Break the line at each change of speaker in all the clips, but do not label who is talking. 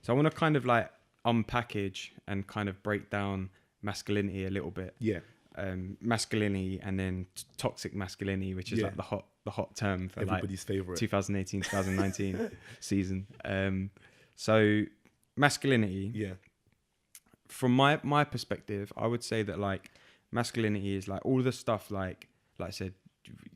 So I want to kind of like unpackage and kind of break down masculinity a little bit.
Yeah.
Masculinity and then toxic masculinity, which is like the hot term for
everybody's favorite
2018 2019 season. So masculinity,
yeah
from my perspective, I would say that like masculinity is like all the stuff like I said,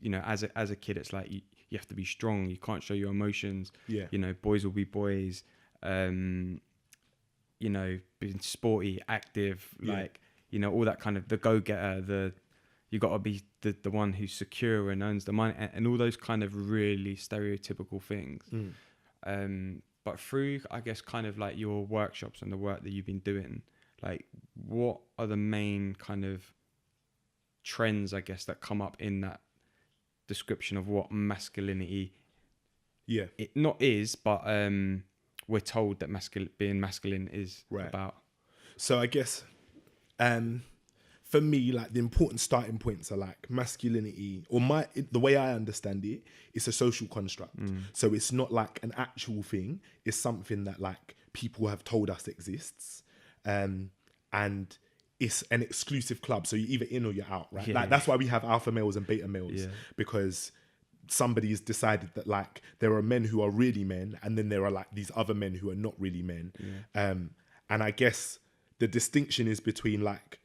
you know, as a kid, it's like you have to be strong, you can't show your emotions.
Yeah.
You know, boys will be boys. You know, being sporty, active, like, you know, all that kind of the go-getter, you got to be the one who's secure and owns the money, and all those kind of really stereotypical things. But through, I guess, kind of like your workshops and the work that you've been doing, like, what are the main kind of trends, I guess, that come up in that description of what masculinity it not is, but we're told that being masculine is about?
So I guess for me, like the important starting points are like masculinity, or the way I understand it, it's a social construct. So it's not like an actual thing. It's something that like people have told us exists, and it's an exclusive club. So you're either in or you're out, right? That's why we have alpha males and beta males, because somebody's decided that like there are men who are really men, and then there are like these other men who are not really men. And I guess the distinction is between like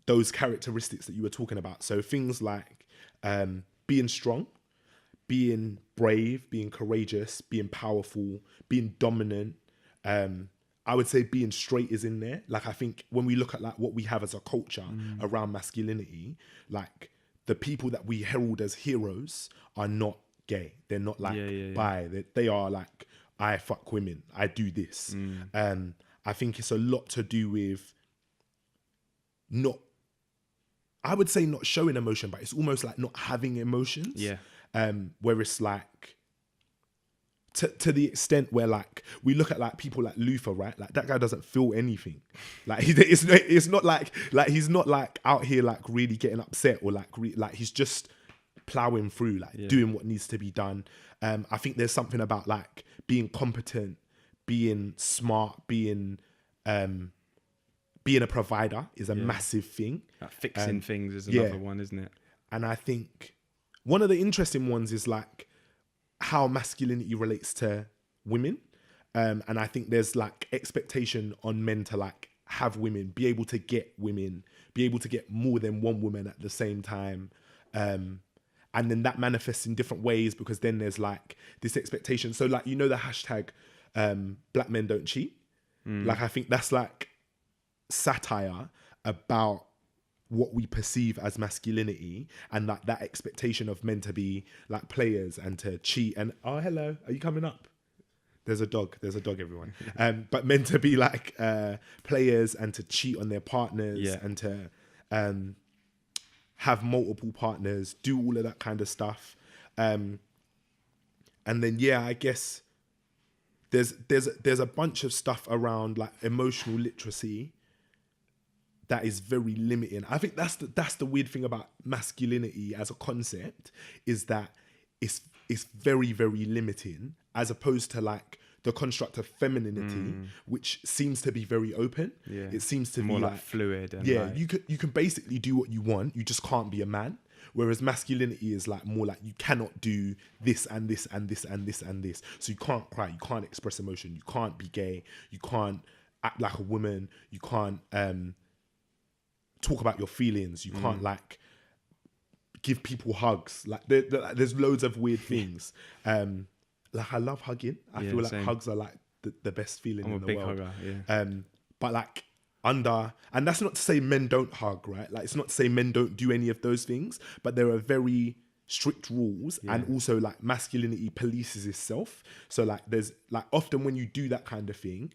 those characteristics that you were talking about. So things like being strong, being brave, being courageous, being powerful, being dominant. I would say being straight is in there. Like, I think when we look at like what we have as a culture around masculinity, like the people that we herald as heroes are not gay. They're not like bi. They are like, I fuck women. I do this. I think it's a lot to do with I would say not showing emotion, but it's almost like not having emotions. Where it's like, to the extent where like we look at like people like Luther, right? Like that guy doesn't feel anything. Like it's not like he's not like out here like really getting upset or like he's just plowing through, like doing what needs to be done. I think there's something about like being competent, being smart, being a provider is a massive thing.
Like fixing things is another one, isn't it?
And I think one of the interesting ones is like how masculinity relates to women. And I think there's like expectation on men to like have women, be able to get women, be able to get more than one woman at the same time. And then that manifests in different ways, because then there's like this expectation. So like, you know, the hashtag black men don't cheat. Like, I think that's like satire about what we perceive as masculinity, and like that expectation of men to be like players and to cheat. And oh, hello, are you coming up? There's a dog, everyone. But men to be like players and to cheat on their partners and to have multiple partners, do all of that kind of stuff. And then I guess there's a bunch of stuff around like emotional literacy that is very limiting. I think that's the weird thing about masculinity as a concept, is that it's very, very limiting, as opposed to like the construct of femininity, which seems to be very open. It seems to
more
be
like fluid. And
you can basically do what you want. You just can't be a man. Whereas masculinity is like more like you cannot do this and this and this and this and this. So you can't cry, you can't express emotion, you can't be gay, you can't act like a woman, you can't talk about your feelings, you can't like give people hugs. Like there's loads of weird things. Like I love hugging. I feel like hugs are like the best feeling in the world. I'm a big hugger, but like and that's not to say men don't hug, right? Like it's not to say men don't do any of those things, but there are very strict rules, and also like masculinity polices itself. So like there's like often when you do that kind of thing,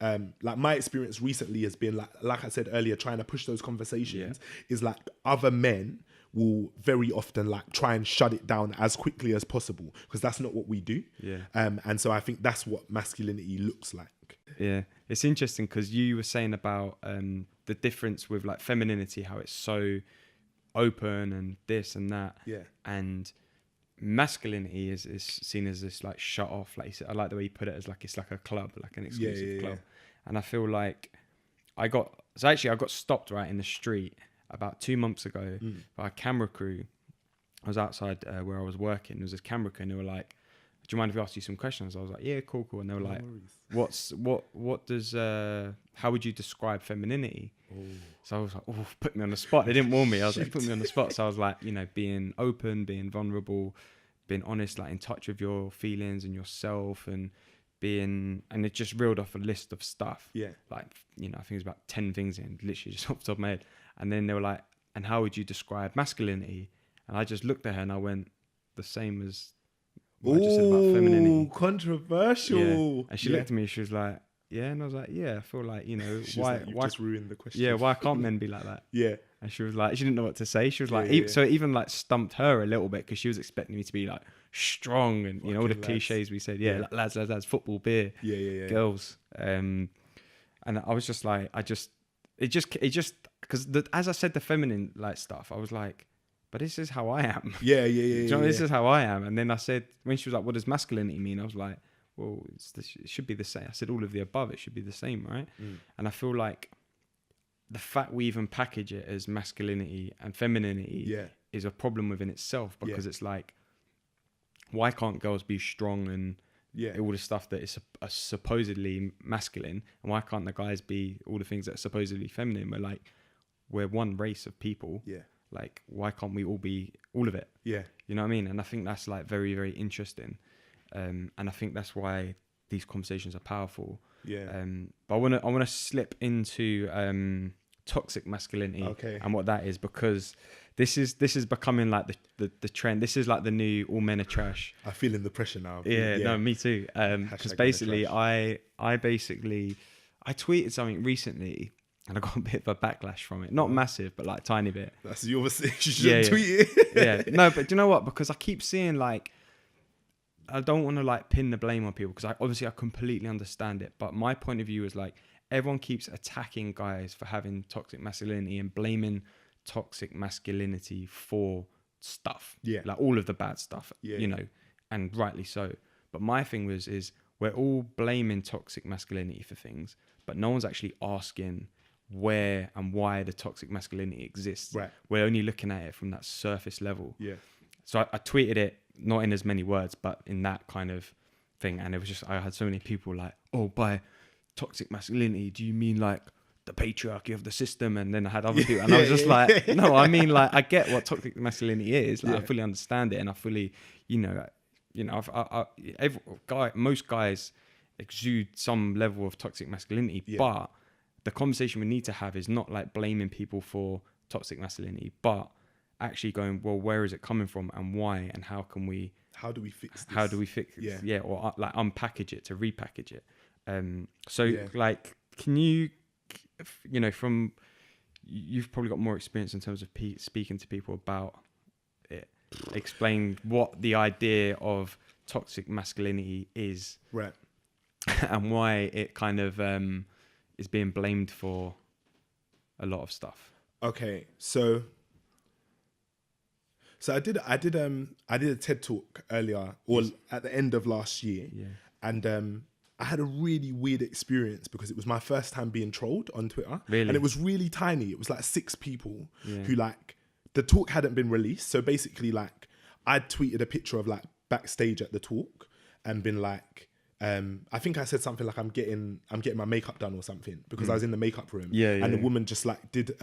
like my experience recently has been like I said earlier, trying to push those conversations is like other men will very often like try and shut it down as quickly as possible, because that's not what we do. And so I think that's what masculinity looks like.
It's interesting because you were saying about the difference with like femininity, how it's so open and this and that, and masculinity is seen as this like shut off. Like I like the way you put it, as like it's like a club, like an exclusive club. And I feel like I got stopped right in the street about 2 months ago by a camera crew. I was outside where I was working. There was this camera crew, and they were like, "Do you mind if we ask you some questions?" I was like, "Yeah, cool." And they were like, "What does how would you describe femininity?" So I was like, "Oh, put me on the spot." They didn't warn me. I was like, "Put me on the spot." So I was like, being open, being vulnerable, being honest, like in touch with your feelings and yourself, and it just reeled off a list of stuff.
Yeah.
Like, I think it was about 10 things in, literally just off the top of my head. And then they were like, "And how would you describe masculinity?" And I just looked at her and I went, "The same as what I just said about femininity."
Controversial.
Yeah. And she looked at me, she was like, "Yeah." And I was like, "Yeah, I feel like, why
just ruined the question.
Yeah, why can't men be like that?"
Yeah.
And she was like, she didn't know what to say. She was like, so it even like stumped her a little bit, because she was expecting me to be like strong and all the cliches we said. Yeah, like, lads, football, beer, girls. And I was just like, it just because as I said the feminine like stuff, I was like, but this is how I am.
Yeah.
This is how I am. And then I said, when she was like, "What does masculinity mean?" I was like, well, it should be the same. I said all of the above. It should be the same, right? And I feel like the fact we even package it as masculinity and femininity is a problem within itself, because it's like, why can't girls be strong and all the stuff that is supposedly masculine, and why can't the guys be all the things that are supposedly feminine? We're one race of people. Yeah. Like, why can't we all be all of it? Yeah. You know what I mean? And I think that's like very, very interesting. And I think that's why these conversations are powerful. Yeah. But I want to slip into toxic masculinity and what that is, because this is becoming like the trend. This is like the new all men are trash.
I'm feeling the pressure now.
Yeah. No, me too. Because basically I tweeted something recently, and I got a bit of a backlash from it. Not massive, but like a tiny bit.
That's you shouldn't tweet it.
Yeah. No, but do you know what? Because I keep seeing like, I don't want to like pin the blame on people, because I completely understand it. But my point of view is like, everyone keeps attacking guys for having toxic masculinity and blaming toxic masculinity for stuff. Yeah. Like all of the bad stuff, and rightly so. But my thing is we're all blaming toxic masculinity for things, but no one's actually asking where and why the toxic masculinity exists. Right. We're only looking at it from that surface level. Yeah. So I tweeted it, not in as many words, but in that kind of thing. And it was just, I had so many people like, "Oh, by toxic masculinity, do you mean like the patriarchy of the system?" And then I had other people, and I was just like, "No, I mean like, I get what toxic masculinity is. Like, I fully understand it, and I fully, most guys exude some level of toxic masculinity, but the conversation we need to have is not like blaming people for toxic masculinity, but actually going, well, where is it coming from and why, and how do we fix this? Yeah. Or like unpackage it to repackage it. Like, can you, from, you've probably got more experience in terms of speaking to people about it, explain what the idea of toxic masculinity is, right? And why it kind of is being blamed for a lot of stuff.
Okay, so I did a TED talk earlier, or at the end of last year, and I had a really weird experience, because it was my first time being trolled on Twitter. Really? And it was really tiny. It was like 6 people who, like, the talk hadn't been released. So basically, like, I'd tweeted a picture of like backstage at the talk and been like, I think I said something like, I'm getting my makeup done or something, because I was in the makeup room. And the woman just like did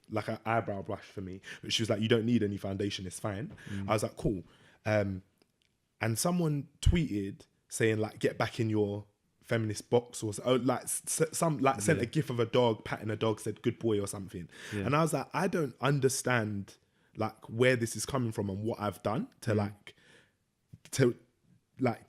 like an eyebrow brush for me. But she was like, "You don't need any foundation, it's fine." I was like, cool. And someone tweeted saying like, "Get back in your feminist box," or sent a gif of a dog patting a dog, said "good boy" or something. And I was like, I don't understand like where this is coming from and what I've done to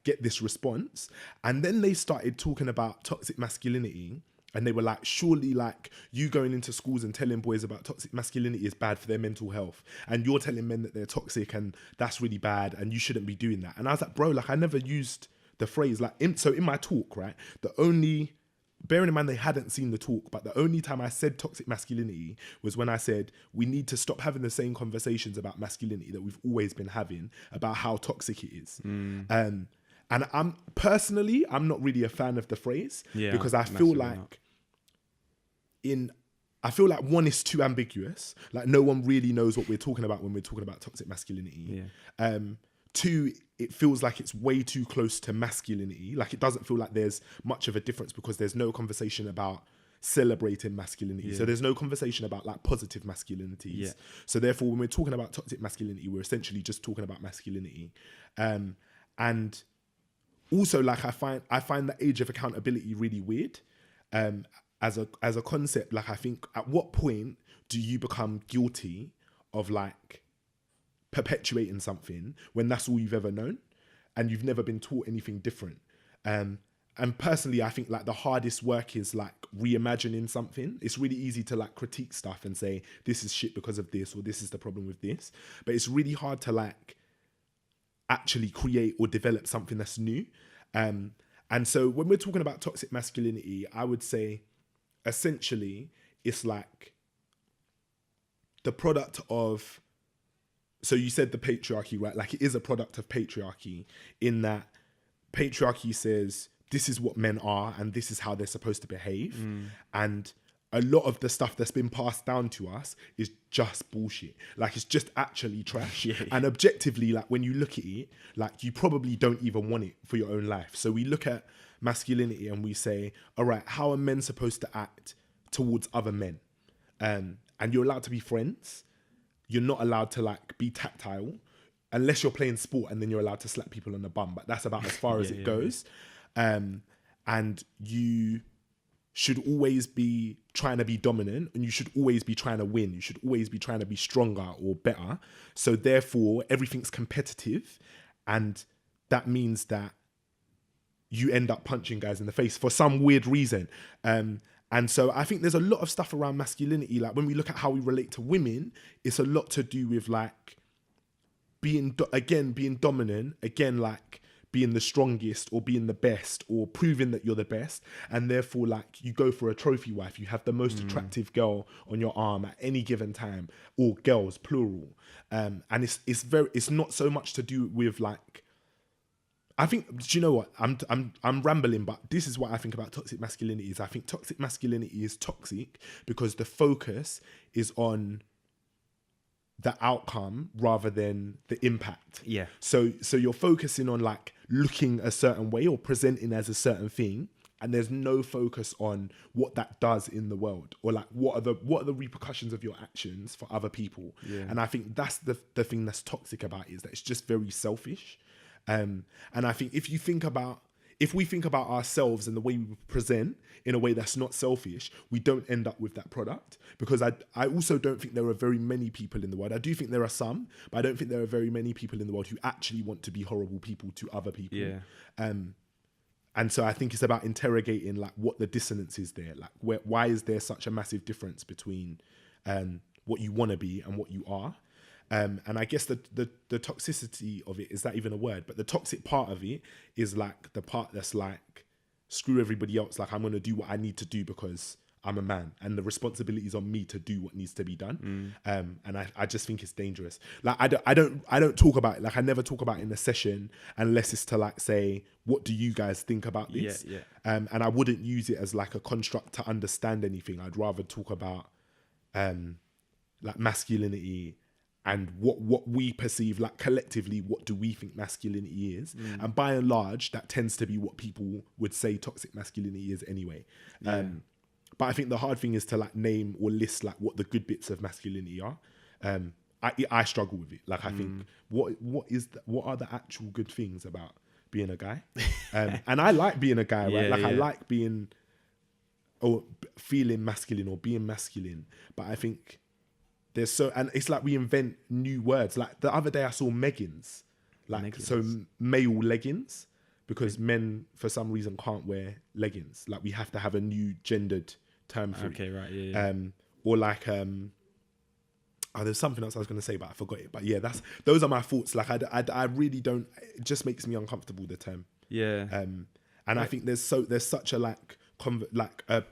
get this response. And then they started talking about toxic masculinity, and they were like, surely like you going into schools and telling boys about toxic masculinity is bad for their mental health, and you're telling men that they're toxic and that's really bad and you shouldn't be doing that. And I was like, bro, like I never used the phrase, like in my talk, right, the only bearing in mind they hadn't seen the talk, but the only time I said toxic masculinity was when I said we need to stop having the same conversations about masculinity that we've always been having about how toxic it is. And I'm not really a fan of the phrase because I feel like I feel like one is too ambiguous. Like no one really knows what we're talking about when we're talking about toxic masculinity. Two, it feels like it's way too close to masculinity. Like it doesn't feel like there's much of a difference because there's no conversation about celebrating masculinity. So there's no conversation about like positive masculinities. So therefore, when we're talking about toxic masculinity, we're essentially just talking about masculinity. And also, like I find the age of accountability really weird. As a concept, like I think at what point do you become guilty of like perpetuating something when that's all you've ever known and you've never been taught anything different? And personally, I think like the hardest work is like reimagining something. It's really easy to like critique stuff and say this is shit because of this or this is the problem with this, but it's really hard to like actually create or develop something that's new. And so when we're talking about toxic masculinity, I would say essentially it's like the product of, so you said the patriarchy, right? Like it is a product of patriarchy in that patriarchy says this is what men are and this is how they're supposed to behave. And a lot of the stuff that's been passed down to us is just bullshit. Like it's just actually trash. And objectively, like when you look at it, like you probably don't even want it for your own life. So we look at masculinity and we say, all right, how are men supposed to act towards other men? And you're allowed to be friends. You're not allowed to like be tactile unless you're playing sport, and then you're allowed to slap people on the bum. But that's about as far as it goes. And you should always be trying to be dominant, and you should always be trying to win. You should always be trying to be stronger or better. So therefore, everything's competitive, and that means that you end up punching guys in the face for some weird reason. And so I think there's a lot of stuff around masculinity. Like when we look at how we relate to women, it's a lot to do with like being dominant, again, like being the strongest or being the best or proving that you're the best. And therefore, like you go for a trophy wife, you have the most attractive girl on your arm at any given time, or girls, plural. And it's not so much to do with like, I think, do you know what? I'm rambling, but this is what I think about toxic masculinity is I think toxic masculinity is toxic because the focus is on the outcome rather than the impact. So you're focusing on like looking a certain way or presenting as a certain thing, and there's no focus on what that does in the world or like what are the repercussions of your actions for other people. And I think that's the thing that's toxic about it, is that it's just very selfish. And I think if we think about ourselves and the way we present in a way that's not selfish, we don't end up with that product. Because I also don't think there are very many people in the world. I do think there are some, but I don't think there are very many people in the world who actually want to be horrible people to other people. And so I think it's about interrogating like what the dissonance is there. Like why is there such a massive difference between what you want to be and what you are? And I guess the toxicity of it, is that even a word? But the toxic part of it is like the part that's like, screw everybody else. Like I'm going to do what I need to do because I'm a man and the responsibility is on me to do what needs to be done. And I just think it's dangerous. Like I don't talk about it. Like I never talk about it in a session unless it's to like say, what do you guys think about this? And I wouldn't use it as like a construct to understand anything. I'd rather talk about like masculinity and what we perceive, like collectively, what do we think masculinity is? And by and large, that tends to be what people would say toxic masculinity is anyway. But I think the hard thing is to like name or list like what the good bits of masculinity are. I struggle with it. Like I think what are the actual good things about being a guy? And I like being a guy, right? I like being or feeling masculine or being masculine. But I think and it's like we invent new words. Like the other day I saw Meggins, so male leggings, because men for some reason can't wear leggings. Like we have to have a new gendered term for it.
Okay, right,
or like there's something else I was going to say, but I forgot it. But yeah, those are my thoughts. Like I really don't. It just makes me uncomfortable, the term.
Yeah.
And I think there's such a like like a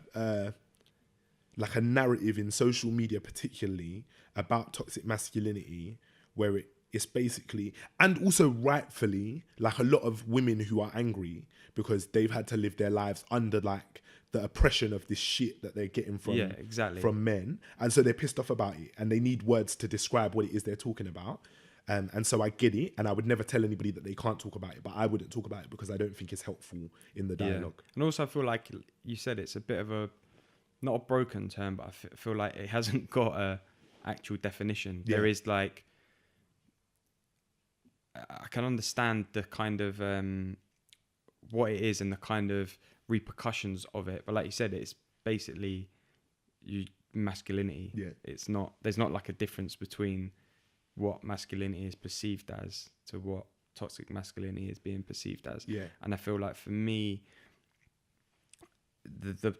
narrative in social media, particularly about toxic masculinity, where it's basically, and also rightfully, like a lot of women who are angry because they've had to live their lives under like the oppression of this shit that they're getting from men, and so they're pissed off about it, and they need words to describe what it is they're talking about. And so I get it, and I would never tell anybody that they can't talk about it, but I wouldn't talk about it because I don't think it's helpful in the dialogue.
And also I feel like you said it's a bit of a, not a broken term, but I feel like it hasn't got a actual definition. Yeah. There is like, I can understand the kind of what it is and the kind of repercussions of it, but like you said, it's basically masculinity. Yeah, it's not. There's not like a difference between what masculinity is perceived as to what toxic masculinity is being perceived as. Yeah, and I feel like for me, the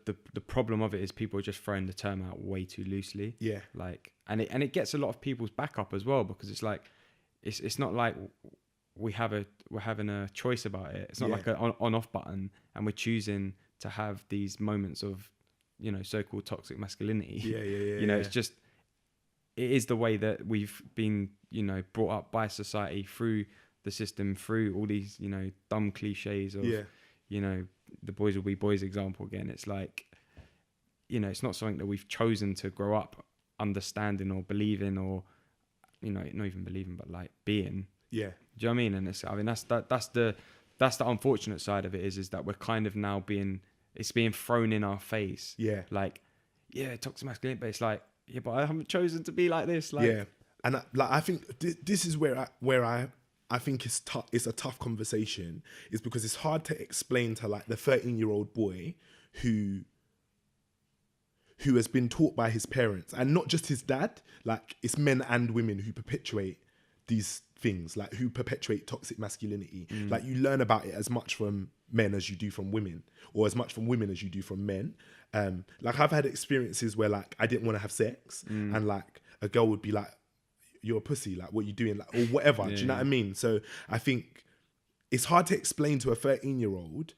problem of it is people are just throwing the term out way too loosely. Yeah, like, and it gets a lot of people's back up as well, because it's like it's not like we're having a choice about it. It's not like an on-off button, and we're choosing to have these moments of, you know, so-called toxic masculinity. It's just, it is the way that we've been, you know, brought up by society, through the system, through all these, you know, dumb cliches of, you know, the boys will be boys example again. It's like, you know, it's not something that we've chosen to grow up understanding or believing, or, you know, not even believing, but like being. Yeah. Do you know what I mean? And it's, I mean, that's the unfortunate side of it is that we're kind of now it's being thrown in our face. Yeah. Like, yeah, toxic masculinity, but it's like, yeah, but I haven't chosen to be like this. Like, yeah.
And I think this is where I think it's a tough conversation, is because it's hard to explain to like the 13-year-old boy who has been taught by his parents, and not just his dad, like it's men and women who perpetuate these things, like who perpetuate toxic masculinity. Like you learn about it as much from men as you do from women, or as much from women as you do from men. Like I've had experiences where like I didn't want to have sex, and like a girl would be like, "You're a pussy, like what you doing?" Like, or whatever. Do you know what I mean? So I think it's hard to explain to a 13-year-old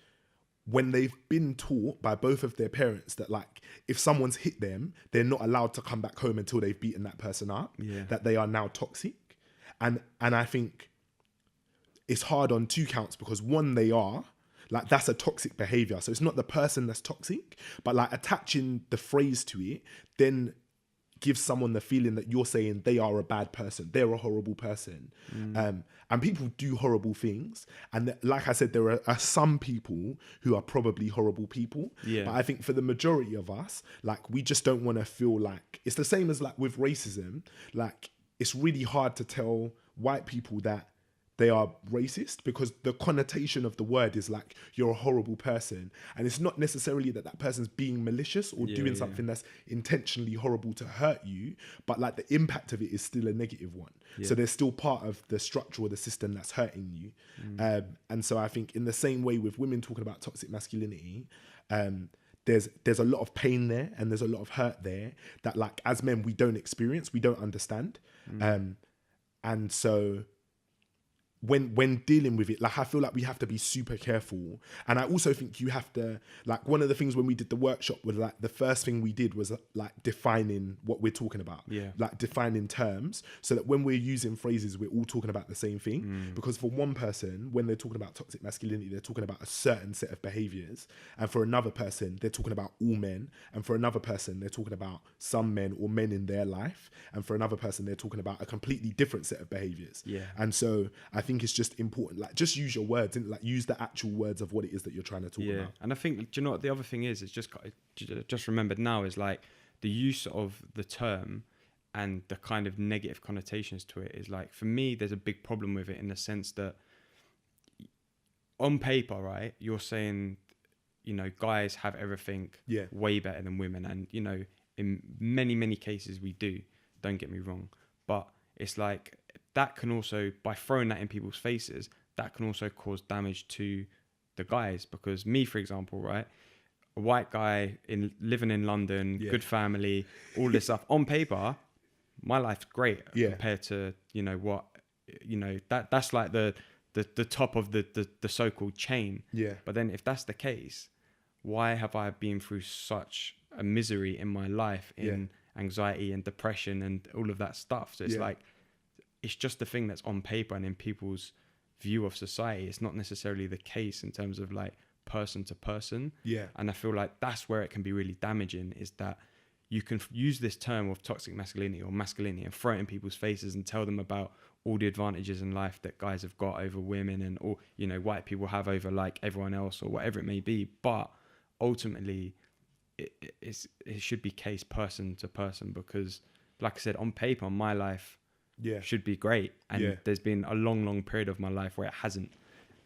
when they've been taught by both of their parents that like if someone's hit them, they're not allowed to come back home until they've beaten that person up. Yeah. That they are now toxic. And I think it's hard on two counts, because one, they are like, that's a toxic behavior. So it's not the person that's toxic, but like attaching the phrase to it then gives someone the feeling that you're saying they are a bad person, they're a horrible person. And people do horrible things. And like I said, there are some people who are probably horrible people. Yeah. But I think for the majority of us, like we just don't want to feel like, it's the same as like with racism. Like it's really hard to tell white people that they are racist, because the connotation of the word is like you're a horrible person, and it's not necessarily that person's being malicious or doing something that's intentionally horrible to hurt you, but like the impact of it is still a negative one. So they're still part of the structure or the system that's hurting you. And so I think in the same way with women talking about toxic masculinity, there's a lot of pain there, and there's a lot of hurt there that like as men we don't experience, we don't understand. And so when dealing with it, like I feel like we have to be super careful. And I also think you have to, like, one of the things when we did the workshop was like the first thing we did was like defining what we're talking about. Yeah. Like defining terms, so that when we're using phrases, we're all talking about the same thing. Because for one person, when they're talking about toxic masculinity, they're talking about a certain set of behaviors. And for another person, they're talking about all men. And for another person, they're talking about some men or men in their life. And for another person, they're talking about a completely different set of behaviors. Yeah. And so I think it's just important, like just use your words, and like use the actual words of what it is that you're trying to talk about.
And I think, do you know what the other thing is? It's just remembered now is like the use of the term and the kind of negative connotations to it is like, for me, there's a big problem with it in the sense that on paper, right, you're saying, you know, guys have everything way better than women. And, you know, in many, many cases we do, don't get me wrong. But it's like, that can also, by throwing that in people's faces, that can also cause damage to the guys. Because me, for example, right, a white guy living in London, good family, all this stuff, on paper, my life's great compared to, you know, what, you know, that's like the top of the so-called chain. Yeah. But then if that's the case, why have I been through such a misery in my life in anxiety and depression and all of that stuff? So it's like, it's just the thing that's on paper and in people's view of society. It's not necessarily the case in terms of like person to person.
Yeah.
And I feel like that's where it can be really damaging, is that you can use this term of toxic masculinity or masculinity and throw it in people's faces and tell them about all the advantages in life that guys have got over women and all, you know, white people have over like everyone else or whatever it may be. But ultimately it should be case person to person, because like I said, on paper, my life should be great. And there's been a long period of my life where it hasn't.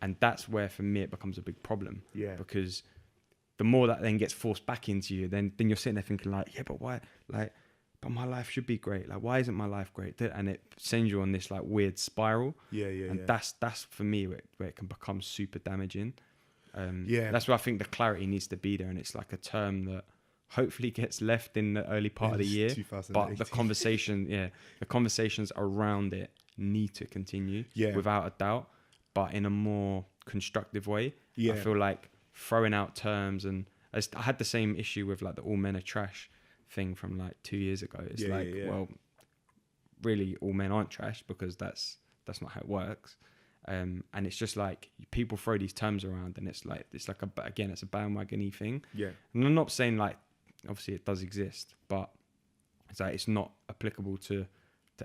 And that's where, for me, it becomes a big problem. Yeah. Because the more that then gets forced back into you, then you're sitting there thinking like, yeah, but why? Like, but my life should be great. Like, why isn't my life great? And it sends you on this like weird spiral. And that's for me where it can become super damaging. That's where I think the clarity needs to be there. And it's like a term that hopefully gets left in the early part of the year. But the conversations around it need to continue without a doubt, but in a more constructive way. I feel like throwing out terms, and I had the same issue with like the all men are trash thing from like 2 years ago. It's well, really all men aren't trash, because that's not how it works. And it's just like people throw these terms around, and it's like it's a bandwagon-y thing. And I'm not saying like obviously it does exist, but it's like it's not applicable to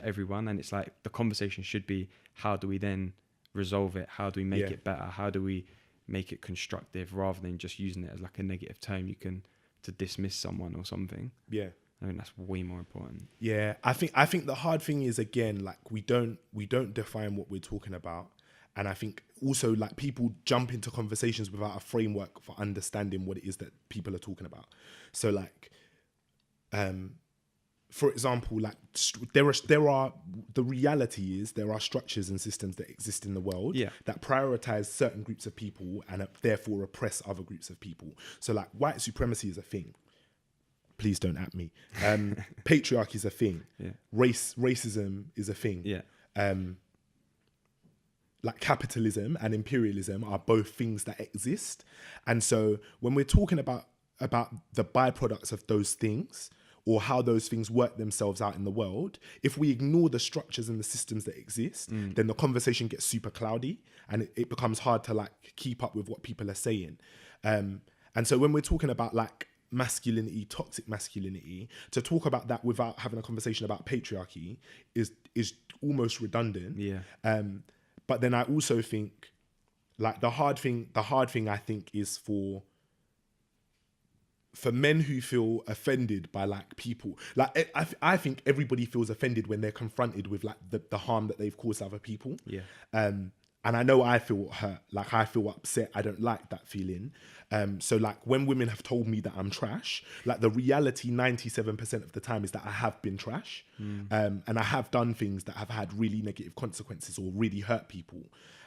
everyone. And it's like the conversation should be, how do we then resolve it? How do we make it better? How do we make it constructive, rather than just using it as like a negative term to dismiss someone or something? I think that's way more important.
I think the hard thing is, again, like we don't define what we're talking about. And I think also like people jump into conversations without a framework for understanding what it is that people are talking about. So like, for example, like there are the reality is there are structures and systems that exist in the world that prioritize certain groups of people and therefore oppress other groups of people. So like white supremacy is a thing. Please don't at me. Patriarchy is a thing. Racism is a thing. Like capitalism and imperialism are both things that exist. And so when we're talking about the byproducts of those things, or how those things work themselves out in the world, if we ignore the structures and the systems that exist, then the conversation gets super cloudy, and it becomes hard to like keep up with what people are saying. And so when we're talking about like masculinity, toxic masculinity, to talk about that without having a conversation about patriarchy is almost redundant. But then I also think like the hard thing I think is for men who feel offended by like people, like I think everybody feels offended when they're confronted with like the harm that they've caused other people. And I know I feel hurt, like I feel upset. I don't like that feeling. So like when women have told me that I'm trash, like the reality 97% of the time is that I have been trash. And I have done things that have had really negative consequences or really hurt people.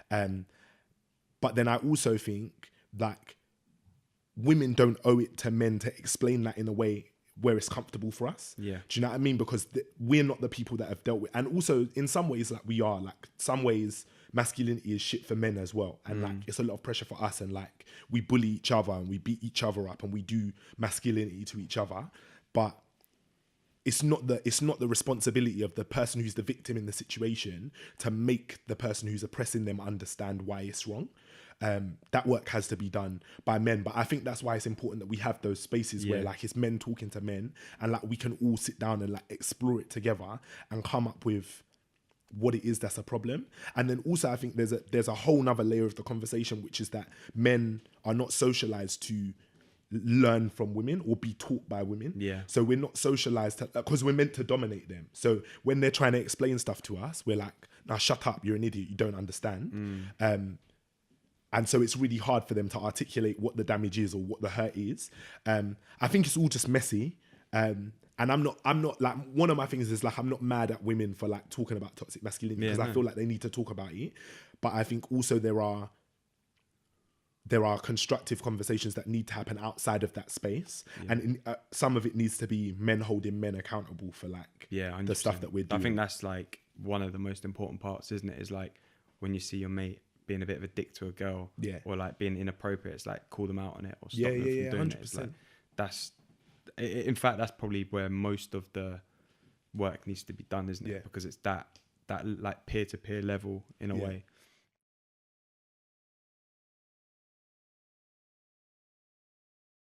But then I also think like women don't owe it to men to explain that in a way where it's comfortable for us. Do you know what I mean? Because we're not the people that have dealt with, and also in some ways like we are, like some ways masculinity is shit for men as well, and like it's a lot of pressure for us, and like we bully each other and we beat each other up and we do masculinity to each other, but it's not the responsibility of the person who's the victim in the situation to make the person who's oppressing them understand why it's wrong. That work has to be done by men, but I think that's why it's important that we have those spaces where like it's men talking to men, and like we can all sit down and like explore it together and come up with what it is that's a problem. And then also I think there's a whole nother layer of the conversation, which is that men are not socialized to learn from women or be taught by women. So we're not socialized because we're meant to dominate them. So when they're trying to explain stuff to us, we're like, now shut up, you're an idiot, you don't understand. And so it's really hard for them to articulate what the damage is or what the hurt is. I think it's all just messy. And I'm not like, one of my things is like, I'm not mad at women for like talking about toxic masculinity, because I feel like they need to talk about it. But I think also there are constructive conversations that need to happen outside of that space. And some of it needs to be men holding men accountable for like the stuff that we're doing.
I think that's like one of the most important parts, isn't it? Is like when you see your mate
Yeah.
being a bit of a dick to a girl,
Yeah.
or like being inappropriate, it's like call them out on it or stop
Yeah,
them
yeah,
from
yeah,
doing it. It's
100%.
like in fact that's probably where most of the work needs to be done, isn't it?
Yeah.
Because it's that like peer-to-peer level in a
Yeah.
way.